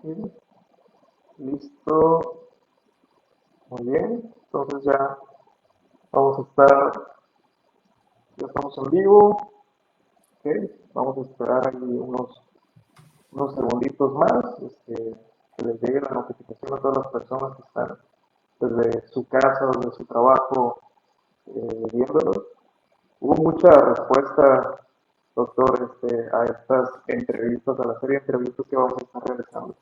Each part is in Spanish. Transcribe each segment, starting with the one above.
Ok, listo, muy bien. Entonces ya vamos a estar, ya estamos en vivo. Ok, vamos a esperar ahí unos segunditos más, que les llegue la notificación a todas las personas que están desde su casa o desde su trabajo viéndolos. Hubo mucha respuesta, doctor, a estas entrevistas, a la serie de entrevistas que vamos a estar realizando.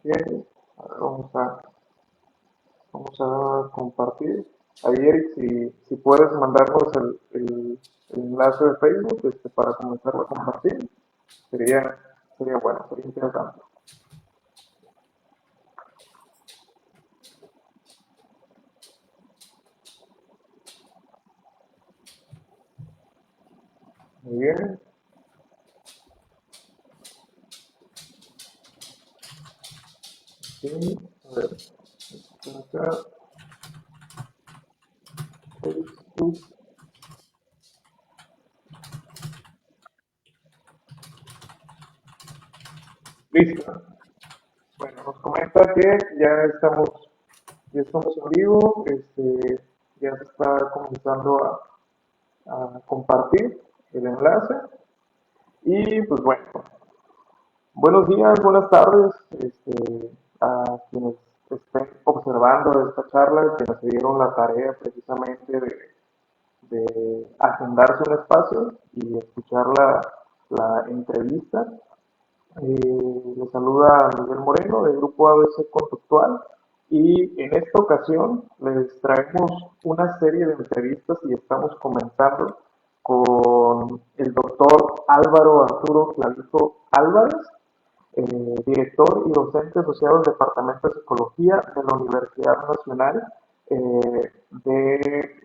Ok, ahora vamos a compartir. Ahí, Eric, si puedes mandarnos el enlace de Facebook para comenzar a compartir, sería, sería bueno, sería interesante. Muy bien. Sí, a ver, por acá, Facebook. Listo. Bueno, nos comenta que ya estamos en vivo, ya se está comenzando a compartir el enlace. Y pues bueno, buenos días, buenas tardes, a quienes estén observando esta charla, quienes se dieron la tarea precisamente de agendarse un espacio y escuchar la entrevista. Les saluda Miguel Moreno del Grupo ABC Conductual y en esta ocasión les traemos una serie de entrevistas y estamos comenzando con el doctor Álvaro Arturo Clavijo Álvarez, director y docente asociado del Departamento de Psicología de la Universidad Nacional de,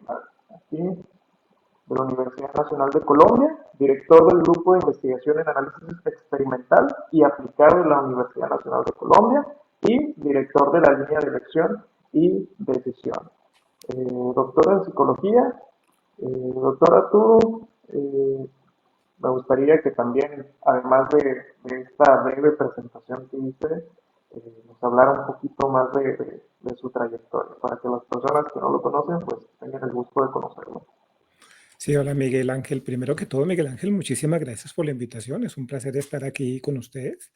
aquí, de la Universidad Nacional de Colombia, director del Grupo de Investigación en Análisis Experimental y Aplicado de la Universidad Nacional de Colombia y director de la línea de elección y decisión. Doctora en psicología, doctor Arturo, me gustaría que también, además de esta breve presentación que hice, nos hablara un poquito más de su trayectoria, para que las personas que no lo conocen, pues tengan el gusto de conocerlo. Sí, hola Miguel Ángel. Primero que todo, Miguel Ángel, muchísimas gracias por la invitación. Es un placer estar aquí con ustedes.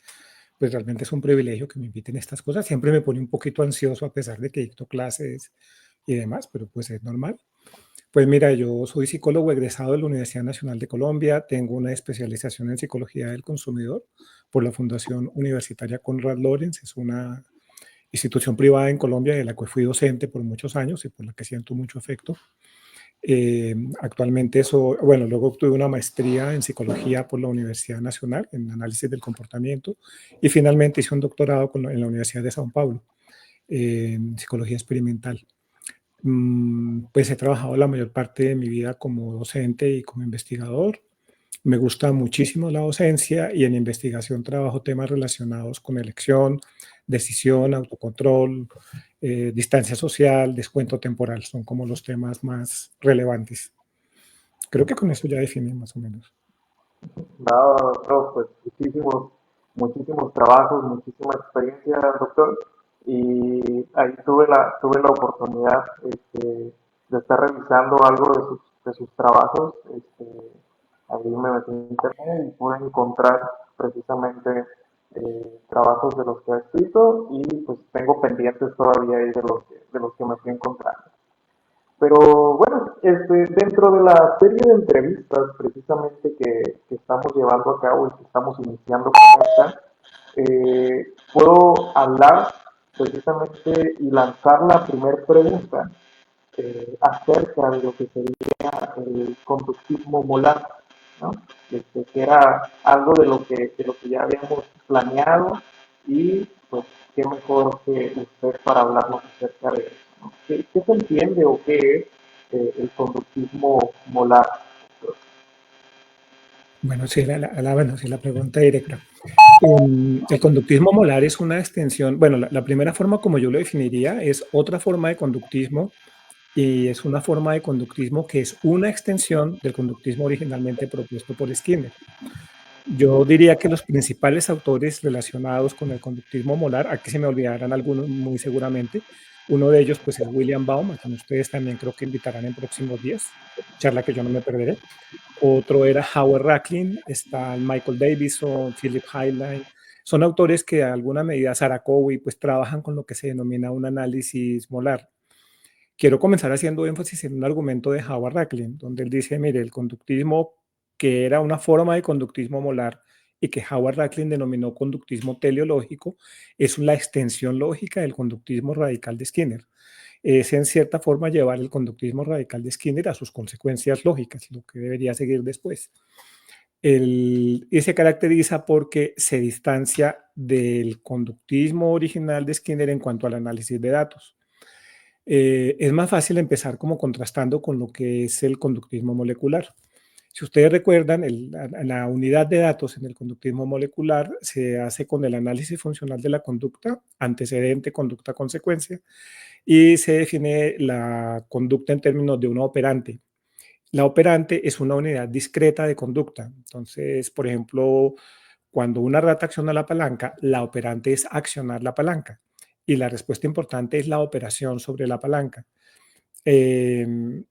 Pues realmente es un privilegio que me inviten a estas cosas. Siempre me pone un poquito ansioso a pesar de que dicto clases y demás, pero pues es normal. Pues mira, yo soy psicólogo egresado de la Universidad Nacional de Colombia. Tengo una especialización en psicología del consumidor por la Fundación Universitaria Konrad Lorenz. Es una institución privada en Colombia de la que fui docente por muchos años y por la que siento mucho afecto. Actualmente eso, bueno, luego obtuve una maestría en psicología por la Universidad Nacional en análisis del comportamiento y finalmente hice un doctorado en la Universidad de São Paulo en psicología experimental. Pues he trabajado la mayor parte de mi vida como docente y como investigador. Me gusta muchísimo la docencia y en investigación trabajo temas relacionados con elección, decisión, autocontrol, distancia social, descuento temporal. Son como los temas más relevantes. Creo que con eso ya definí más o menos. Nada, doctor, pues muchísimos trabajos, muchísima experiencia, doctor, y ahí tuve la oportunidad de estar revisando algo de sus trabajos, ahí me metí en internet y pude encontrar precisamente trabajos de los que ha escrito y pues tengo pendientes todavía ahí de los que me fui encontrando. Pero bueno, dentro de la serie de entrevistas precisamente que estamos llevando a cabo y que estamos iniciando con esta, puedo hablar precisamente y lanzar la primera pregunta acerca de lo que sería el conductismo molar, ¿no? Que era algo de lo que ya habíamos planeado y pues qué mejor que usted para hablarnos acerca de eso, ¿no? ¿Qué se entiende o qué es el conductismo molar? Bueno, sí, bueno, sí, la pregunta directa. El conductismo molar es una extensión, bueno, la primera forma como yo lo definiría es otra forma de conductismo y es una forma de conductismo que es una extensión del conductismo originalmente propuesto por Skinner. Yo diría que los principales autores relacionados con el conductismo molar, aquí se me olvidarán algunos muy seguramente. Uno de ellos pues es William Baum, a quien ustedes también creo que invitarán en próximos días, charla que yo no me perderé. Otro era Howard Racklin, está Michael Davison, Philip Highline. Son autores que a alguna medida, Sarah Cowie, pues trabajan con lo que se denomina un análisis molar. Quiero comenzar haciendo énfasis en un argumento de Howard Racklin, donde él dice, mire, el conductismo, que era una forma de conductismo molar y que Howard Racklin denominó conductismo teleológico, es la extensión lógica del conductismo radical de Skinner. Es en cierta forma llevar el conductismo radical de Skinner a sus consecuencias lógicas, lo que debería seguir después. Y se caracteriza porque se distancia del conductismo original de Skinner en cuanto al análisis de datos. Es más fácil empezar como contrastando con lo que es el conductismo molecular. Si ustedes recuerdan, la unidad de datos en el conductismo molecular se hace con el análisis funcional de la conducta, antecedente, conducta, consecuencia, y se define la conducta en términos de una operante. La operante es una unidad discreta de conducta. Entonces, por ejemplo, cuando una rata acciona la palanca, la operante es accionar la palanca y la respuesta importante es la operación sobre la palanca. Eh,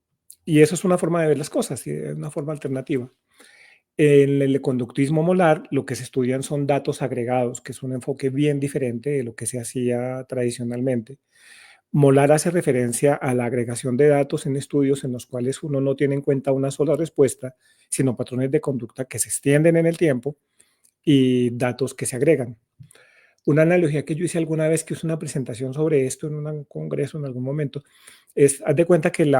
y eso es una forma de ver las cosas, es una forma alternativa. En el conductismo molar, lo que se estudian son datos agregados, que es un enfoque bien diferente de lo que se hacía tradicionalmente. Molar hace referencia a la agregación de datos en estudios en los cuales uno no tiene en cuenta una sola respuesta, sino patrones de conducta que se extienden en el tiempo y datos que se agregan. Una analogía que yo hice alguna vez, que es una presentación sobre esto en un congreso en algún momento, es, haz de cuenta que el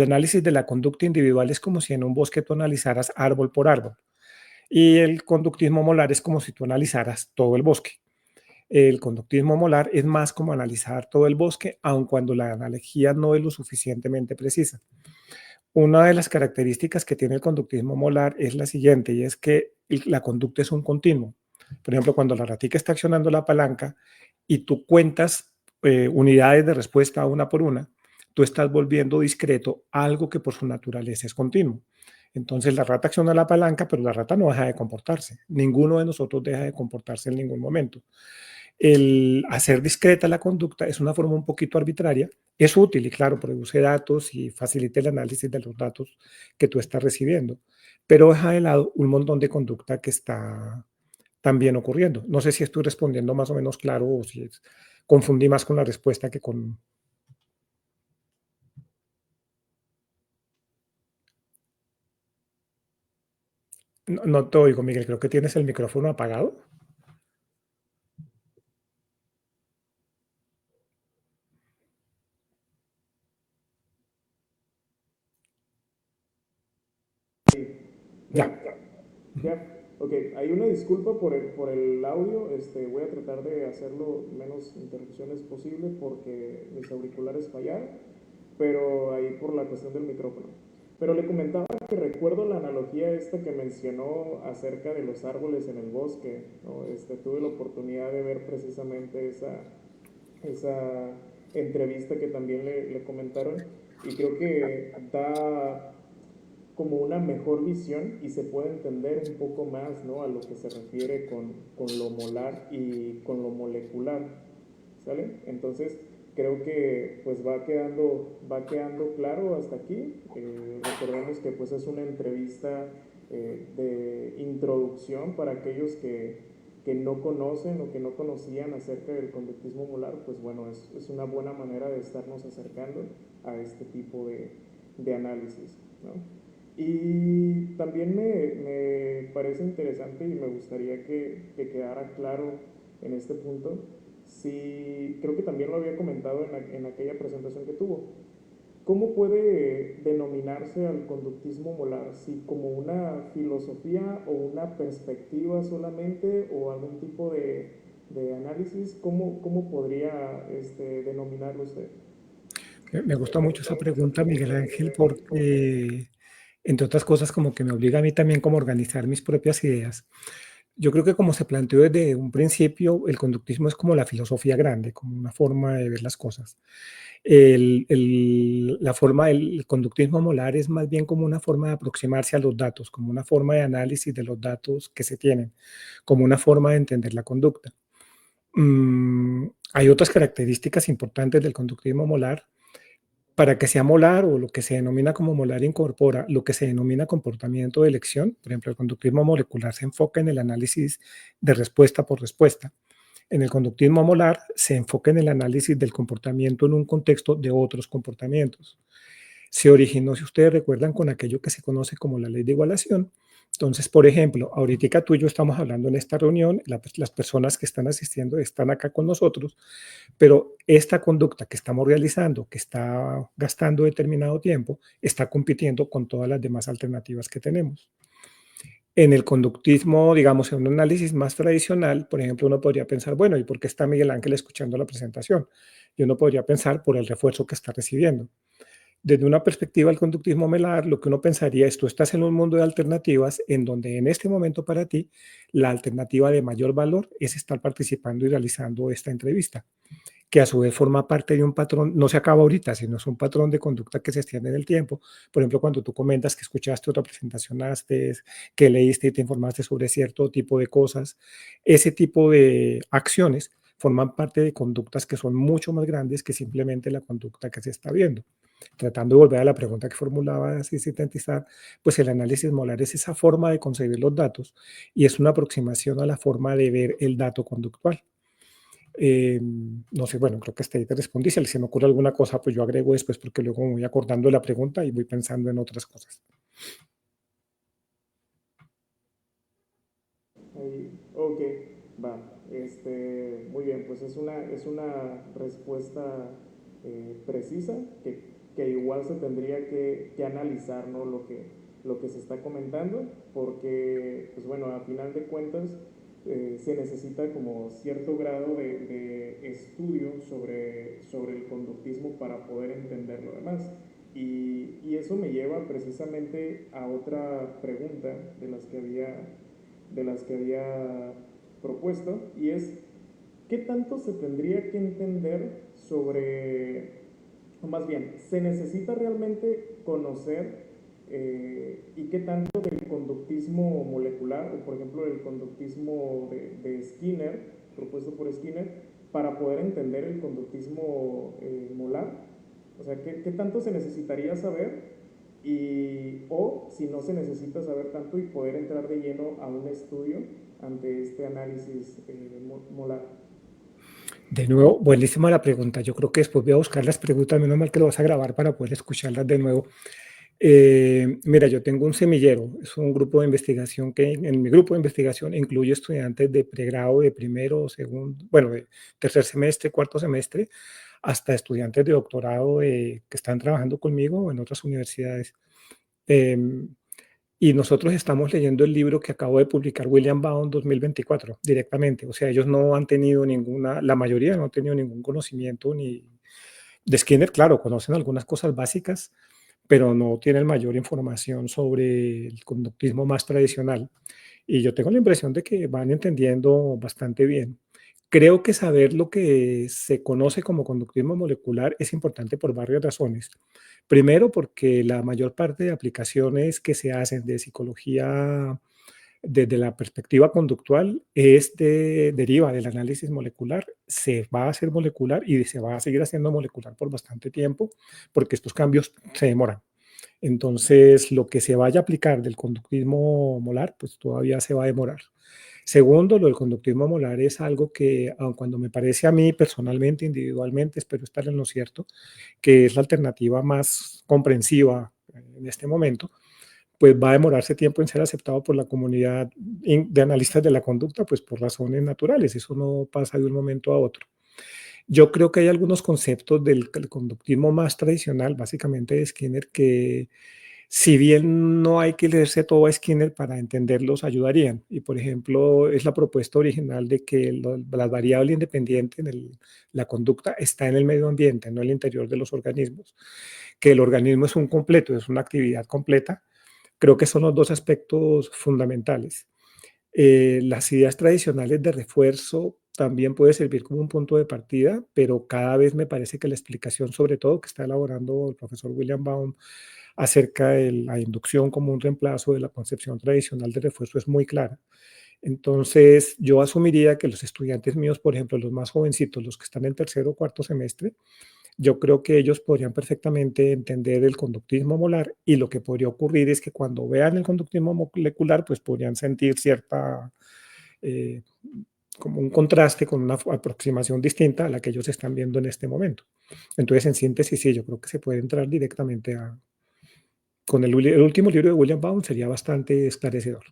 análisis de la conducta individual es como si en un bosque tú analizaras árbol por árbol. Y el conductismo molar es como si tú analizaras todo el bosque. El conductismo molar es más como analizar todo el bosque, aun cuando la analogía no es lo suficientemente precisa. Una de las características que tiene el conductismo molar es la siguiente, y es que la conducta es un continuo. Por ejemplo, cuando la ratica está accionando la palanca y tú cuentas unidades de respuesta una por una, tú estás volviendo discreto algo que por su naturaleza es continuo. Entonces la rata acciona la palanca, pero la rata no deja de comportarse. Ninguno de nosotros deja de comportarse en ningún momento. El hacer discreta la conducta es una forma un poquito arbitraria, es útil y claro, produce datos y facilita el análisis de los datos que tú estás recibiendo, pero deja de lado un montón de conducta que está también ocurriendo. No sé si estoy respondiendo más o menos claro o si confundí más con la respuesta que con... No, no te oigo, Miguel, creo que tienes el micrófono apagado. Ya. Ya, ya, ok, hay una disculpa por el audio, voy a tratar de hacerlo menos interrupciones posible porque mis auriculares fallaron, pero ahí por la cuestión del micrófono. Pero le comentaba que recuerdo la analogía esta que mencionó acerca de los árboles en el bosque, ¿no? Tuve la oportunidad de ver precisamente esa entrevista que también le comentaron y creo que da como una mejor visión y se puede entender un poco más, ¿no? A lo que se refiere con lo molar y con lo molecular, ¿sale? Entonces creo que pues va quedando claro hasta aquí. Recordemos que pues es una entrevista de introducción para aquellos que no conocen o que no conocían acerca del conductismo molar, pues bueno, es una buena manera de estarnos acercando a este tipo de análisis, ¿no? Y también me parece interesante y me gustaría que quedara claro en este punto, si creo que también lo había comentado en aquella presentación que tuvo, ¿cómo puede denominarse al conductismo molar? ¿Si como una filosofía o una perspectiva solamente o algún tipo de análisis? ¿Cómo podría denominarlo usted? Me gusta mucho esa pregunta, Miguel Ángel, porque, entre otras cosas, como que me obliga a mí también como a organizar mis propias ideas. Yo creo que como se planteó desde un principio, el conductismo es como la filosofía grande, como una forma de ver las cosas. La forma del conductismo molar es más bien como una forma de aproximarse a los datos, como una forma de análisis de los datos que se tienen, como una forma de entender la conducta. Hay otras características importantes del conductismo molar. Para que sea molar o lo que se denomina como molar incorpora lo que se denomina comportamiento de elección. Por ejemplo, el conductismo molecular se enfoca en el análisis de respuesta por respuesta. En el conductismo molar se enfoca en el análisis del comportamiento en un contexto de otros comportamientos. Se originó, si ustedes recuerdan, con aquello que se conoce como la ley de igualación. Entonces, por ejemplo, ahorita tú y yo estamos hablando en esta reunión, las personas que están asistiendo están acá con nosotros, pero esta conducta que estamos realizando, que está gastando determinado tiempo, está compitiendo con todas las demás alternativas que tenemos. En el conductismo, digamos, en un análisis más tradicional, por ejemplo, uno podría pensar, bueno, ¿y por qué está Miguel Ángel escuchando la presentación? Y uno podría pensar por el refuerzo que está recibiendo. Desde una perspectiva del conductismo molar, lo que uno pensaría es, tú estás en un mundo de alternativas en donde en este momento para ti la alternativa de mayor valor es estar participando y realizando esta entrevista, que a su vez forma parte de un patrón, no se acaba ahorita, sino es un patrón de conducta que se extiende en el tiempo. Por ejemplo, cuando tú comentas que escuchaste otra presentación antes, que leíste y te informaste sobre cierto tipo de cosas, ese tipo de acciones forman parte de conductas que son mucho más grandes que simplemente la conducta que se está viendo. Tratando de volver a la pregunta que formulaba así sintetizar, pues el análisis molar es esa forma de concebir los datos y es una aproximación a la forma de ver el dato conductual. No sé, bueno, creo que hasta ahí te respondí. Si se me ocurre alguna cosa, pues yo agrego después porque luego me voy acordando de la pregunta y voy pensando en otras cosas. Ahí, ok, va. Muy bien, pues es una respuesta precisa que igual se tendría que analizar, ¿no? Lo que se está comentando, porque, pues bueno, a final de cuentas se necesita como cierto grado de estudio sobre el conductismo para poder entender lo demás. Y eso me lleva precisamente a otra pregunta de las que había propuesto, y es, ¿qué tanto se tendría que entender sobre, o más bien, se necesita realmente conocer y qué tanto del conductismo molecular, o por ejemplo el conductismo de Skinner, propuesto por Skinner, para poder entender el conductismo molar? O sea, ¿qué tanto se necesitaría saber? O si no se necesita saber tanto y poder entrar de lleno a un estudio ante este análisis molar. De nuevo, buenísima la pregunta. Yo creo que después voy a buscar las preguntas, menos mal que lo vas a grabar para poder escucharlas de nuevo. Mira, yo tengo un semillero, es un grupo de investigación que en mi grupo de investigación incluye estudiantes de pregrado, de primero, segundo, bueno, de tercer semestre, cuarto semestre, hasta estudiantes de doctorado que están trabajando conmigo en otras universidades. Eh, y nosotros estamos leyendo el libro que acabo de publicar William Baum 2024 directamente. O sea, ellos no han tenido ninguna, la mayoría no han tenido ningún conocimiento ni de Skinner, claro, conocen algunas cosas básicas, pero no tienen mayor información sobre el conductismo más tradicional. Y yo tengo la impresión de que van entendiendo bastante bien. Creo que saber lo que se conoce como conductismo molecular es importante por varias razones. Primero, porque la mayor parte de aplicaciones que se hacen de psicología desde la perspectiva conductual deriva del análisis molecular, se va a hacer molecular y se va a seguir haciendo molecular por bastante tiempo, porque estos cambios se demoran. Entonces, lo que se vaya a aplicar del conductismo molar, pues todavía se va a demorar. Segundo, lo del conductismo molar es algo que, aun cuando me parece a mí personalmente, individualmente, espero estar en lo cierto, que es la alternativa más comprensiva en este momento, pues va a demorarse tiempo en ser aceptado por la comunidad de analistas de la conducta, pues por razones naturales, eso no pasa de un momento a otro. Yo creo que hay algunos conceptos del conductismo más tradicional, básicamente de Skinner, que si bien no hay que leerse todo a Skinner para entenderlos, ayudarían. Y por ejemplo, es la propuesta original de que la variable independiente en la conducta está en el medio ambiente, no en el interior de los organismos. Que el organismo es un completo, es una actividad completa. Creo que son los dos aspectos fundamentales. Las ideas tradicionales de refuerzo también puede servir como un punto de partida, pero cada vez me parece que la explicación, sobre todo que está elaborando el profesor William Baum acerca de la inducción como un reemplazo de la concepción tradicional de refuerzo es muy clara. Entonces, yo asumiría que los estudiantes míos, por ejemplo, los más jovencitos, los que están en tercero o cuarto semestre, yo creo que ellos podrían perfectamente entender el conductismo molar y lo que podría ocurrir es que cuando vean el conductismo molecular, pues podrían sentir cierta, eh, como un contraste con una aproximación distinta a la que ellos están viendo en este momento. Entonces, en síntesis, sí, yo creo que se puede entrar directamente a... Con el último libro de William Baum sería bastante esclarecedor.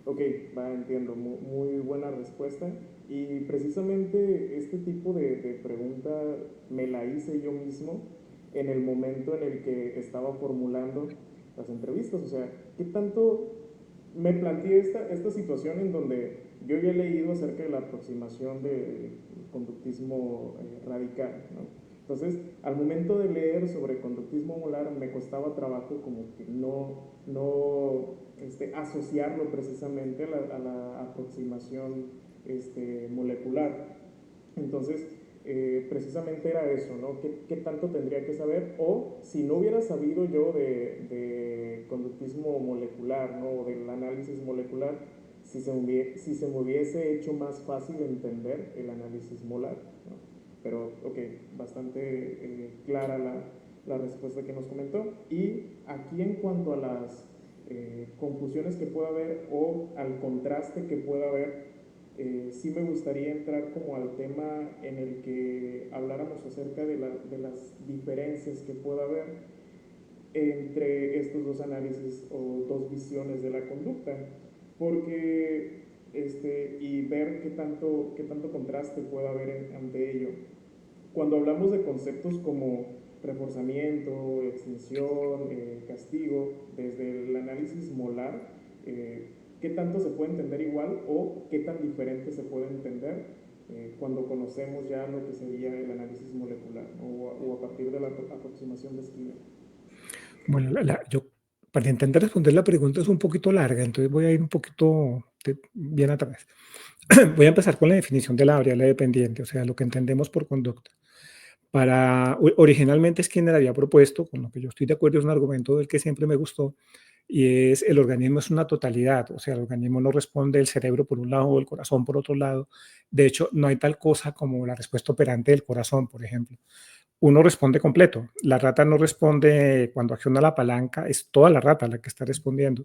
Ok, entiendo, muy buena respuesta. Y precisamente este tipo de pregunta me la hice yo mismo en el momento en el que estaba formulando las entrevistas. O sea, ¿qué tanto me planteé esta situación en donde yo ya he leído acerca de la aproximación del conductismo radical, ¿no? Entonces, al momento de leer sobre conductismo molar, me costaba trabajo como que no asociarlo precisamente a la aproximación molecular. Entonces, precisamente era eso, ¿no? ¿Qué tanto tendría que saber? O si no hubiera sabido yo de conductismo molecular, ¿no? O del análisis molecular, si se me hubiese hecho más fácil entender el análisis molar, ¿no? Pero, ok, bastante clara la respuesta que nos comentó. Y aquí en cuanto a las confusiones que pueda haber o al contraste que pueda haber, sí me gustaría entrar como al tema en el que habláramos acerca de las diferencias que pueda haber entre estos dos análisis o dos visiones de la conducta, porque y ver qué tanto contraste puede haber ante ello. Cuando hablamos de conceptos como reforzamiento, extinción, castigo, desde el análisis molar, ¿qué tanto se puede entender igual o qué tan diferente se puede entender cuando conocemos ya lo que sería el análisis molecular, ¿no? O a partir de la aproximación de Skinner? Bueno, yo, para intentar responder la pregunta es un poquito larga, entonces voy a ir un poquito bien atrás. Voy a empezar con la definición de la variable dependiente, o sea, lo que entendemos por conducta. Originalmente Skinner había propuesto, con lo que yo estoy de acuerdo, es un argumento del que siempre me gustó, y es el organismo es una totalidad, o sea, el organismo no responde el cerebro por un lado o el corazón por otro lado. De hecho, no hay tal cosa como la respuesta operante del corazón, por ejemplo. Uno responde completo. La rata no responde cuando acciona la palanca, es toda la rata la que está respondiendo.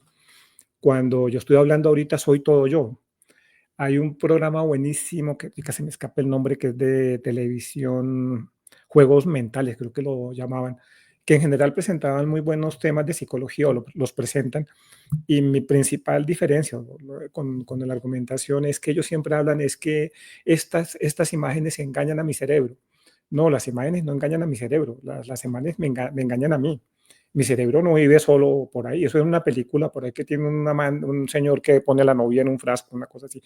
Cuando yo estoy hablando ahorita, soy todo yo. Hay un programa buenísimo, que casi me escapa el nombre, que es de televisión, Juegos Mentales, creo que lo llamaban, que en general presentaban muy buenos temas de psicología, o los presentan, y mi principal diferencia con la argumentación es que ellos siempre hablan es que estas imágenes engañan a mi cerebro. No, las imágenes no engañan a mi cerebro, las imágenes me engañan a mí. Mi cerebro no vive solo por ahí, eso es una película por ahí que tiene un señor que pone a la novia en un frasco, una cosa así.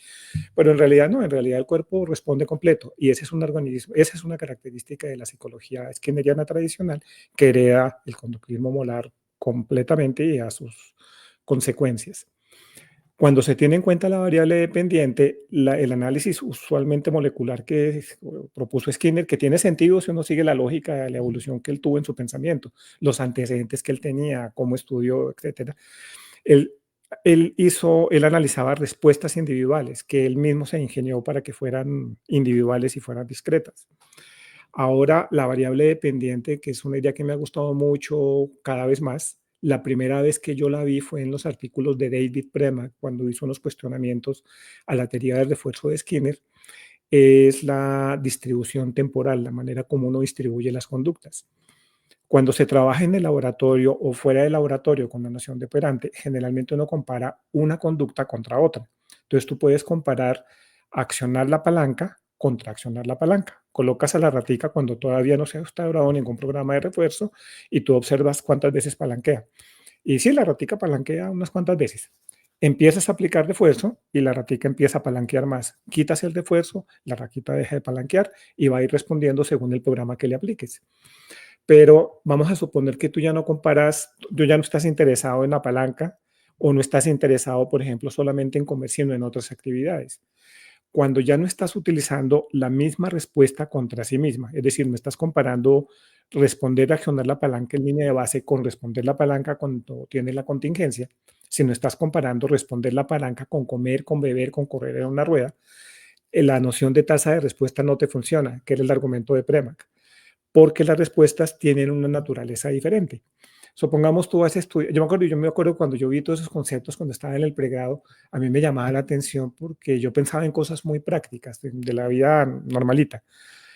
Pero en realidad no, en realidad el cuerpo responde completo y ese es un organismo, esa es una característica de la psicología skinneriana tradicional que hereda el conductismo molar completamente y a sus consecuencias. Cuando se tiene en cuenta la variable dependiente, el análisis usualmente molecular que propuso Skinner, que tiene sentido si uno sigue la lógica de la evolución que él tuvo en su pensamiento, los antecedentes que él tenía, cómo estudió, etcétera. Él, él analizaba respuestas individuales que él mismo se ingenió para que fueran individuales y fueran discretas. Ahora, la variable dependiente, que es una idea que me ha gustado mucho cada vez más, la primera vez que yo la vi fue en los artículos de David Prema, cuando hizo unos cuestionamientos a la teoría del refuerzo de Skinner, es la distribución temporal, la manera como uno distribuye las conductas. Cuando se trabaja en el laboratorio o fuera del laboratorio con la noción de operante, generalmente uno compara una conducta contra otra. Entonces tú puedes comparar accionar la palanca contra accionar la palanca. Colocas a la ratica cuando todavía no se ha instaurado ningún programa de refuerzo y tú observas cuántas veces palanquea. Y sí, la ratica palanquea unas cuantas veces. Empiezas a aplicar refuerzo y la ratica empieza a palanquear más. Quitas el refuerzo, la ratita deja de palanquear y va a ir respondiendo según el programa que le apliques. Pero vamos a suponer que tú ya no comparas, tú ya no estás interesado en la palanca o no estás interesado, por ejemplo, solamente en comer, sino en otras actividades. Cuando ya no estás utilizando la misma respuesta contra sí misma, es decir, no estás comparando responder, accionar la palanca en línea de base con responder la palanca cuando tienes la contingencia, sino estás comparando responder la palanca con comer, con beber, con correr en una rueda, la noción de tasa de respuesta no te funciona, que era el argumento de Premack, porque las respuestas tienen una naturaleza diferente. Supongamos tú vas a estudiar, yo me acuerdo cuando yo vi todos esos conceptos cuando estaba en el pregrado, a mí me llamaba la atención porque yo pensaba en cosas muy prácticas de la vida normalita.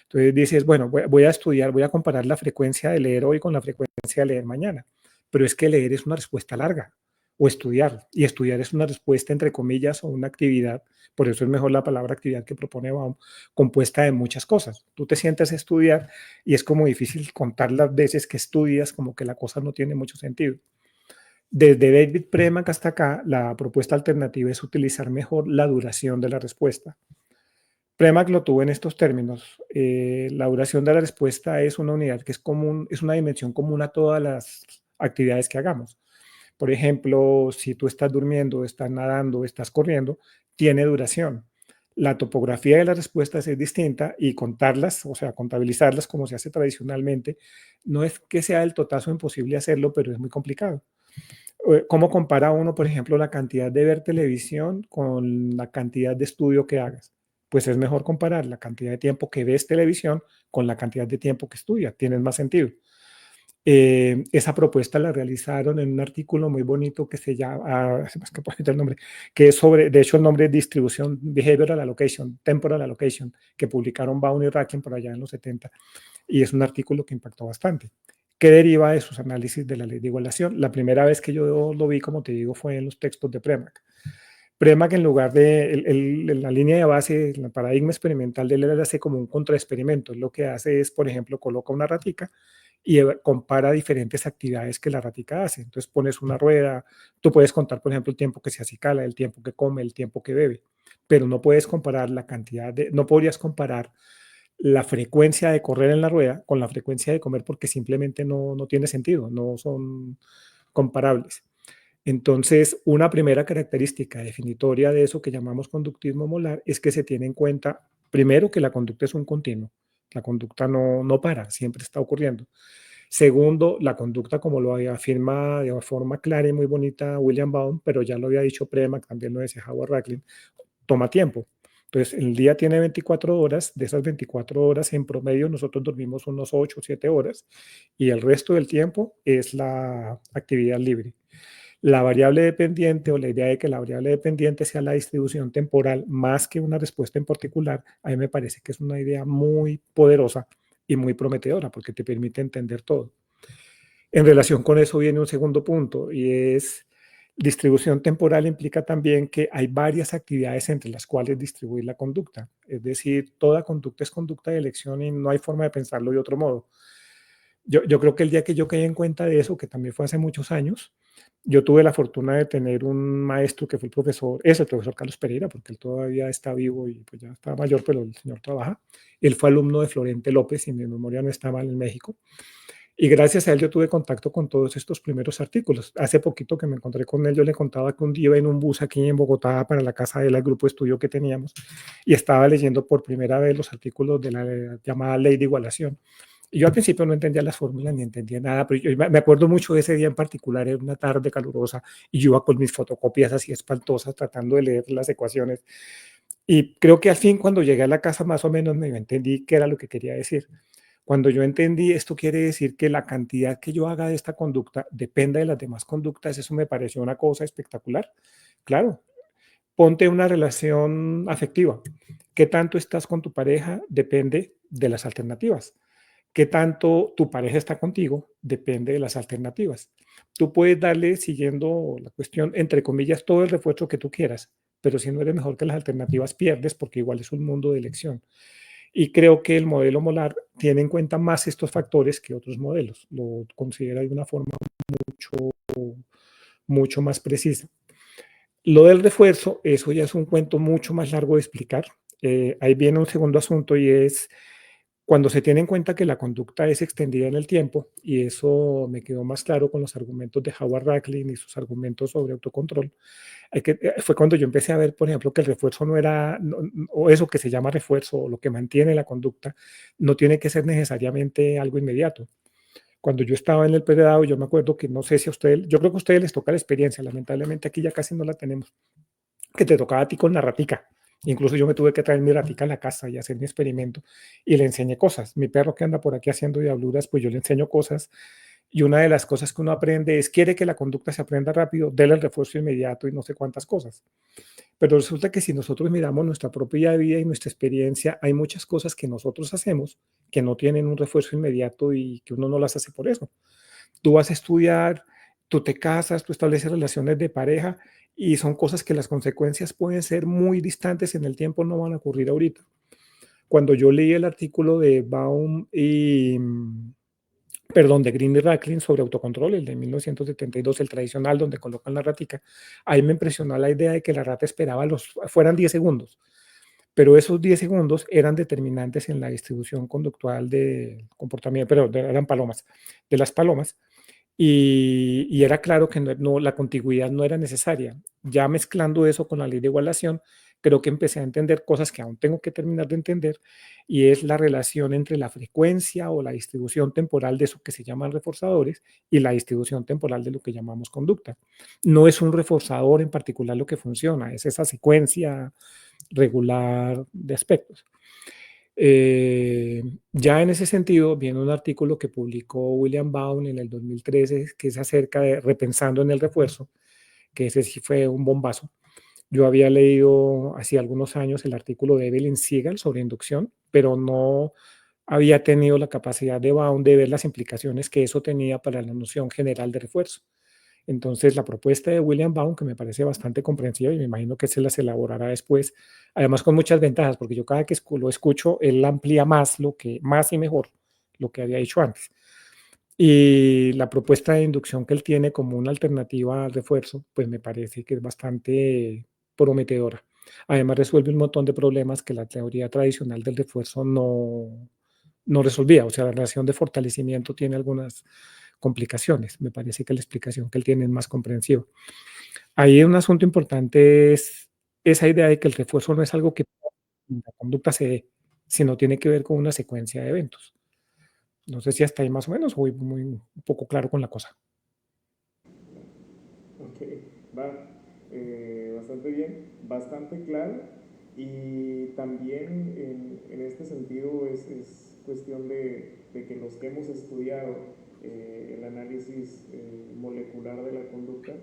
Entonces dices, bueno, voy a estudiar, voy a comparar la frecuencia de leer hoy con la frecuencia de leer mañana, pero es que leer es una respuesta larga, o estudiar, y estudiar es una respuesta entre comillas o una actividad, por eso es mejor la palabra actividad que propone Baum, compuesta de muchas cosas. Tú te sientas a estudiar y es como difícil contar las veces que estudias, como que la cosa no tiene mucho sentido. Desde David Premack hasta acá, la propuesta alternativa es utilizar mejor la duración de la respuesta. Premack lo tuvo en estos términos. La duración de la respuesta es una unidad que es común, es una dimensión común a todas las actividades que hagamos. Por ejemplo, si tú estás durmiendo, estás nadando, estás corriendo, tiene duración. La topografía de las respuestas es distinta y contarlas, o sea, contabilizarlas como se hace tradicionalmente, no es que sea del totazo imposible hacerlo, pero es muy complicado. ¿Cómo compara uno, por ejemplo, la cantidad de ver televisión con la cantidad de estudio que hagas? Pues es mejor comparar la cantidad de tiempo que ves televisión con la cantidad de tiempo que estudias, tiene más sentido. Esa propuesta la realizaron en un artículo muy bonito que se llama, se me escapó el nombre, que es sobre, de hecho el nombre es Distribución Behavioral Allocation, Temporal Allocation, que publicaron Baum y Rakin por allá en los 70, y es un artículo que impactó bastante, que deriva de sus análisis de la ley de igualación. La primera vez que yo lo vi, como te digo, fue en los textos de Premack. Premack, en lugar de la línea de base, el paradigma experimental de él hace como un contraexperimento. Lo que hace es, por ejemplo, coloca una ratica y compara diferentes actividades que la ratica hace. Entonces pones una rueda, tú puedes contar, por ejemplo, el tiempo que se acicala, el tiempo que come, el tiempo que bebe, pero no puedes comparar la cantidad de, no podrías comparar la frecuencia de correr en la rueda con la frecuencia de comer porque simplemente no tiene sentido, no son comparables. Entonces, una primera característica definitoria de eso que llamamos conductismo molar es que se tiene en cuenta, primero, que la conducta es un continuo. La conducta no para, siempre está ocurriendo. Segundo, la conducta, como lo afirma de forma clara y muy bonita William Baum, pero ya lo había dicho Premack, también lo decía Howard Racklin, toma tiempo. Entonces, el día tiene 24 horas, de esas 24 horas en promedio nosotros dormimos unos 8 o 7 horas y el resto del tiempo es la actividad libre. La variable dependiente o la idea de que la variable dependiente sea la distribución temporal más que una respuesta en particular, a mí me parece que es una idea muy poderosa y muy prometedora porque te permite entender todo. En relación con eso viene un segundo punto y es distribución temporal implica también que hay varias actividades entre las cuales distribuir la conducta. Es decir, toda conducta es conducta de elección y no hay forma de pensarlo de otro modo. Yo creo que el día que yo caí en cuenta de eso, que también fue hace muchos años, yo tuve la fortuna de tener un maestro que fue el profesor, es el profesor Carlos Pereira, porque él todavía está vivo y pues ya está mayor, pero el señor trabaja. Él fue alumno de Florente López, si mi memoria no está mal, en México. Y gracias a él yo tuve contacto con todos estos primeros artículos. Hace poquito que me encontré con él, yo le contaba que un día iba en un bus aquí en Bogotá para la casa de él, el grupo de estudio que teníamos, y estaba leyendo por primera vez los artículos de la llamada ley de igualación. Y yo al principio no entendía las fórmulas ni entendía nada, pero yo me acuerdo mucho de ese día en particular, era una tarde calurosa y yo iba con mis fotocopias así espantosas tratando de leer las ecuaciones. Y creo que al fin cuando llegué a la casa más o menos me entendí qué era lo que quería decir. Cuando yo entendí esto quiere decir que la cantidad que yo haga de esta conducta depende de las demás conductas, eso me pareció una cosa espectacular. Claro, ponte una relación afectiva. ¿Qué tanto estás con tu pareja? Depende de las alternativas. ¿Qué tanto tu pareja está contigo? Depende de las alternativas. Tú puedes darle, siguiendo la cuestión, entre comillas, todo el refuerzo que tú quieras, pero si no eres mejor que las alternativas, pierdes porque igual es un mundo de elección. Y creo que el modelo molar tiene en cuenta más estos factores que otros modelos. Lo considera de una forma mucho más precisa. Lo del refuerzo, eso ya es un cuento mucho más largo de explicar. Ahí viene un segundo asunto y es Cuando se tiene en cuenta que la conducta es extendida en el tiempo, y eso me quedó más claro con los argumentos de Howard Racklin y sus argumentos sobre autocontrol, fue cuando yo empecé a ver, por ejemplo, que el refuerzo no era, o eso que se llama refuerzo, o lo que mantiene la conducta, no tiene que ser necesariamente algo inmediato. Cuando yo estaba en el pregrado, yo me acuerdo que no sé si a ustedes, yo creo que a ustedes les toca la experiencia, lamentablemente aquí ya casi no la tenemos, que te tocaba a ti con la ratica. Incluso yo me tuve que traer mi ratica a la casa y hacer mi experimento y le enseñé cosas. Mi perro que anda por aquí haciendo diabluras, pues yo le enseño cosas. Y una de las cosas que uno aprende es, quiere que la conducta se aprenda rápido, déle el refuerzo inmediato y no sé cuántas cosas. Pero resulta que si nosotros miramos nuestra propia vida y nuestra experiencia, hay muchas cosas que nosotros hacemos que no tienen un refuerzo inmediato y que uno no las hace por eso. Tú vas a estudiar, tú te casas, tú estableces relaciones de pareja y son cosas que las consecuencias pueden ser muy distantes en el tiempo, no van a ocurrir ahorita. Cuando yo leí el artículo de Baum y, perdón, de Green y Racklin sobre autocontrol, el de 1972, el tradicional, donde colocan la ratica, ahí me impresionó la idea de que la rata esperaba fueran 10 segundos, pero esos 10 segundos eran determinantes en la distribución conductual del comportamiento, pero eran palomas, de las palomas, y era claro que la contigüidad no era necesaria. Ya mezclando eso con la ley de igualación, creo que empecé a entender cosas que aún tengo que terminar de entender, y es la relación entre la frecuencia o la distribución temporal de eso que se llaman reforzadores y la distribución temporal de lo que llamamos conducta. No es un reforzador en particular lo que funciona, es esa secuencia regular de aspectos. Ya en ese sentido, viene un artículo que publicó William Baum en el 2013, que es acerca de repensando en el refuerzo, que ese sí fue un bombazo. Yo había leído hace algunos años el artículo de Evelyn Siegel sobre inducción, pero no había tenido la capacidad de Baum de ver las implicaciones que eso tenía para la noción general de refuerzo. Entonces, la propuesta de William Baum, que me parece bastante comprensiva y me imagino que se las elaborará después, además con muchas ventajas, porque yo cada que lo escucho, él amplía más, más y mejor lo que había dicho antes. Y la propuesta de inducción que él tiene como una alternativa al refuerzo, pues me parece que es bastante prometedora. Además, resuelve un montón de problemas que la teoría tradicional del refuerzo no resolvía. O sea, la relación de fortalecimiento tiene algunas complicaciones. Me parece que la explicación que él tiene es más comprensiva. Ahí un asunto importante es esa idea de que el refuerzo no es algo que la conducta se dé, sino tiene que ver con una secuencia de eventos. No sé si hasta ahí más o menos, o voy muy un poco claro con la cosa. Ok, va bastante bien, bastante claro. Y también en este sentido es cuestión de que los que hemos estudiado el análisis molecular de la conducta,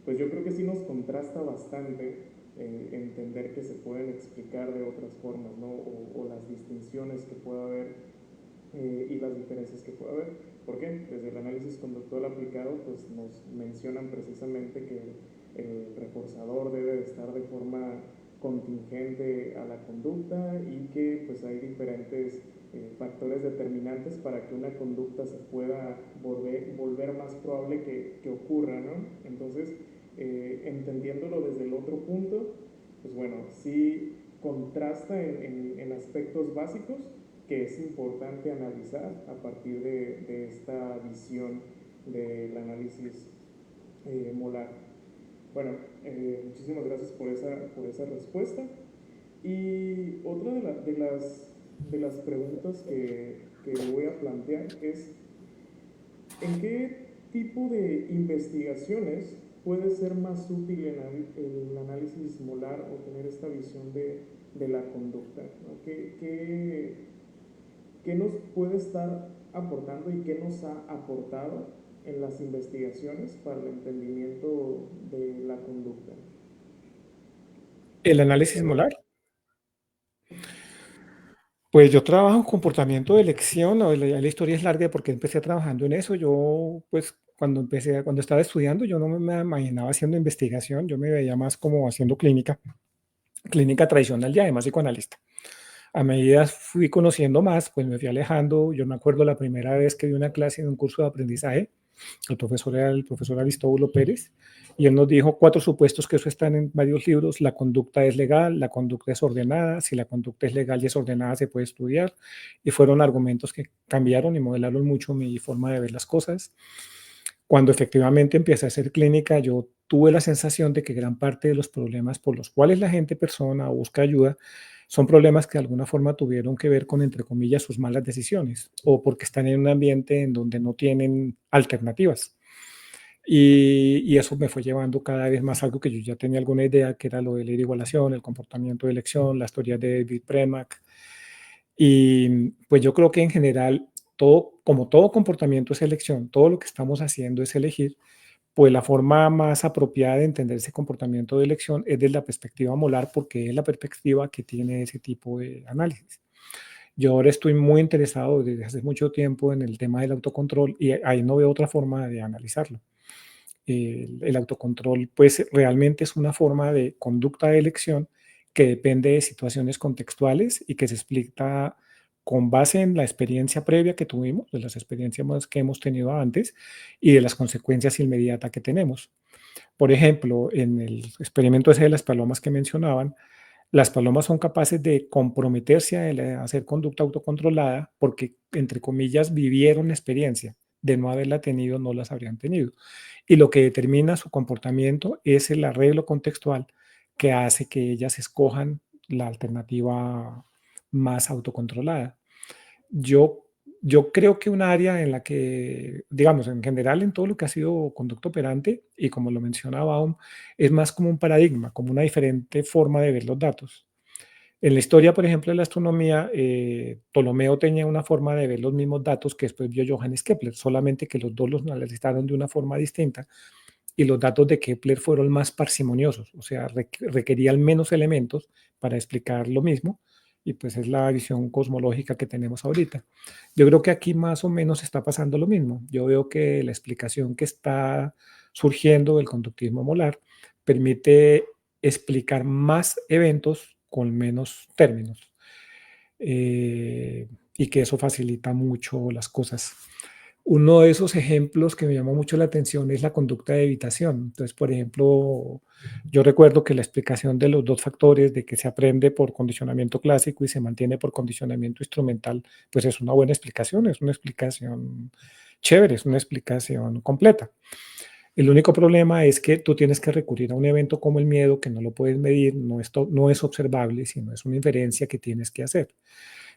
pues yo creo que sí nos contrasta bastante entender que se pueden explicar de otras formas, ¿no? O las distinciones que pueda haber y las diferencias que puede haber. ¿Por qué? Desde el análisis conductual aplicado, pues nos mencionan precisamente que el reforzador debe de estar de forma contingente a la conducta y que pues hay diferentes factores determinantes para que una conducta se pueda volver más probable que ocurra, ¿no? Entonces, entendiéndolo desde el otro punto, pues bueno, sí contrasta en aspectos básicos que es importante analizar a partir de esta visión del análisis molar. Bueno, muchísimas gracias por esa respuesta. Y otra de las preguntas que voy a plantear es, ¿en qué tipo de investigaciones puede ser más útil el análisis molar o tener esta visión de la conducta, ¿no? ¿Qué nos puede estar aportando y qué nos ha aportado en las investigaciones para el entendimiento de la conducta? El análisis molar. Pues yo trabajo en comportamiento de elección, la historia es larga porque empecé trabajando en eso. Yo, pues, cuando estaba estudiando, yo no me imaginaba haciendo investigación, yo me veía más como haciendo clínica tradicional y además psicoanalista. A medida fui conociendo más, pues me fui alejando. Yo me acuerdo la primera vez que di una clase en un curso de aprendizaje, El profesor era el profesor Aristóbulo Pérez, y él nos dijo 4 supuestos que eso están en varios libros: la conducta es legal, la conducta es ordenada, si la conducta es legal y es ordenada se puede estudiar, y fueron argumentos que cambiaron y modelaron mucho mi forma de ver las cosas. Cuando efectivamente empecé a hacer clínica, yo tuve la sensación de que gran parte de los problemas por los cuales la gente persona o busca ayuda son problemas que de alguna forma tuvieron que ver con, entre comillas, sus malas decisiones, o porque están en un ambiente en donde no tienen alternativas. Y eso me fue llevando cada vez más algo que yo ya tenía alguna idea, que era lo de ley de igualación, el comportamiento de elección, las teorías de David Premack. Y pues yo creo que en general, todo, como todo comportamiento es elección, todo lo que estamos haciendo es elegir, pues la forma más apropiada de entender ese comportamiento de elección es desde la perspectiva molar, porque es la perspectiva que tiene ese tipo de análisis. Yo ahora estoy muy interesado desde hace mucho tiempo en el tema del autocontrol, y ahí no veo otra forma de analizarlo. El autocontrol, pues realmente es una forma de conducta de elección que depende de situaciones contextuales y que se explica con base en la experiencia previa que tuvimos, de las experiencias que hemos tenido antes y de las consecuencias inmediatas que tenemos. Por ejemplo, en el experimento ese de las palomas que mencionaban, las palomas son capaces de comprometerse a hacer conducta autocontrolada porque, entre comillas, vivieron la experiencia. De no haberla tenido, no las habrían tenido. Y lo que determina su comportamiento es el arreglo contextual que hace que ellas escojan la alternativa más autocontrolada. Yo, yo creo que un área en la que, digamos, en general en todo lo que ha sido conducta operante, y como lo mencionaba Baum, es más como un paradigma, como una diferente forma de ver los datos. En la historia, por ejemplo, de la astronomía, Ptolomeo tenía una forma de ver los mismos datos que después vio Johannes Kepler, solamente que los dos los analizaron de una forma distinta, y los datos de Kepler fueron más parsimoniosos, o sea, requerían menos elementos para explicar lo mismo, y pues es la visión cosmológica que tenemos ahorita. Yo creo que aquí más o menos está pasando lo mismo. Yo veo que la explicación que está surgiendo del conductismo molar permite explicar más eventos con menos términos, y que eso facilita mucho las cosas. Uno de esos ejemplos que me llamó mucho la atención es la conducta de evitación. Entonces, por ejemplo, yo recuerdo que la explicación de los 2 factores, de que se aprende por condicionamiento clásico y se mantiene por condicionamiento instrumental, pues es una buena explicación, es una explicación chévere, es una explicación completa. El único problema es que tú tienes que recurrir a un evento como el miedo, que no lo puedes medir, no es observable, sino es una inferencia que tienes que hacer.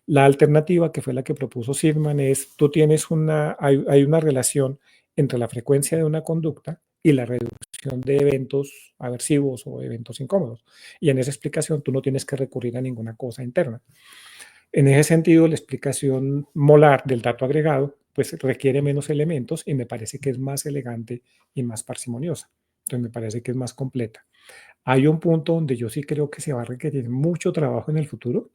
La alternativa, que fue la que propuso Sigman, es tú tienes hay una relación entre la frecuencia de una conducta y la reducción de eventos aversivos o eventos incómodos. Y en esa explicación tú no tienes que recurrir a ninguna cosa interna. En ese sentido, la explicación molar del dato agregado pues requiere menos elementos y me parece que es más elegante y más parsimoniosa. Entonces me parece que es más completa. Hay un punto donde yo sí creo que se va a requerir mucho trabajo en el futuro,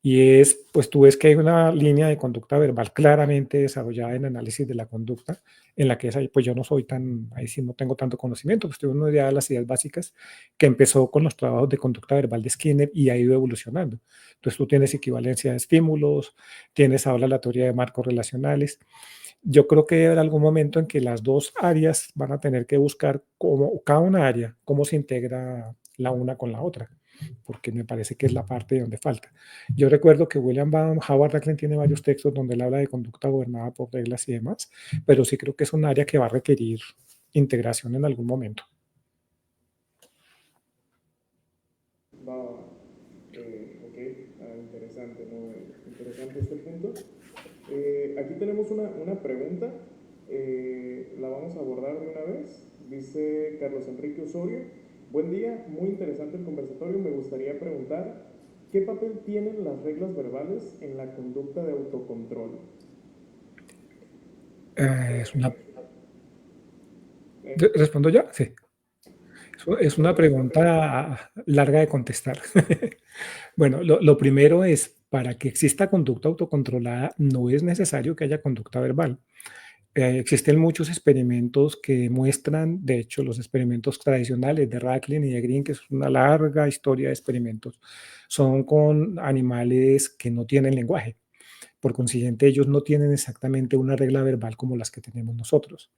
y es, pues tú ves que hay una línea de conducta verbal claramente desarrollada en análisis de la conducta, en la que es ahí, pues yo no soy tan, ahí sí no tengo tanto conocimiento, pues tengo una idea de las ideas básicas, que empezó con los trabajos de conducta verbal de Skinner y ha ido evolucionando. Entonces tú tienes equivalencia de estímulos, tienes ahora la teoría de marcos relacionales. Yo creo que debe haber algún momento en que las dos áreas van a tener que buscar cómo, cada una área, cómo se integra la una con la otra, porque me parece que es la parte donde falta. Yo recuerdo que William Baum, Howard Racklin tiene varios textos donde él habla de conducta gobernada por reglas y demás, pero sí creo que es un área que va a requerir integración en algún momento. Ok, interesante, ¿no? Interesante este punto. Aquí tenemos una pregunta, la vamos a abordar de una vez. Dice Carlos Enrique Osorio: buen día, muy interesante el conversatorio. Me gustaría preguntar, ¿qué papel tienen las reglas verbales en la conducta de autocontrol? Es una... ¿Respondo ya? Sí. Es una pregunta larga de contestar. Bueno, lo primero es, para que exista conducta autocontrolada, no es necesario que haya conducta verbal. Existen muchos experimentos que muestran, de hecho, los experimentos tradicionales de Racklin y de Green, que es una larga historia de experimentos, son con animales que no tienen lenguaje, Por consiguiente, ellos no tienen exactamente una regla verbal como las que tenemos nosotros.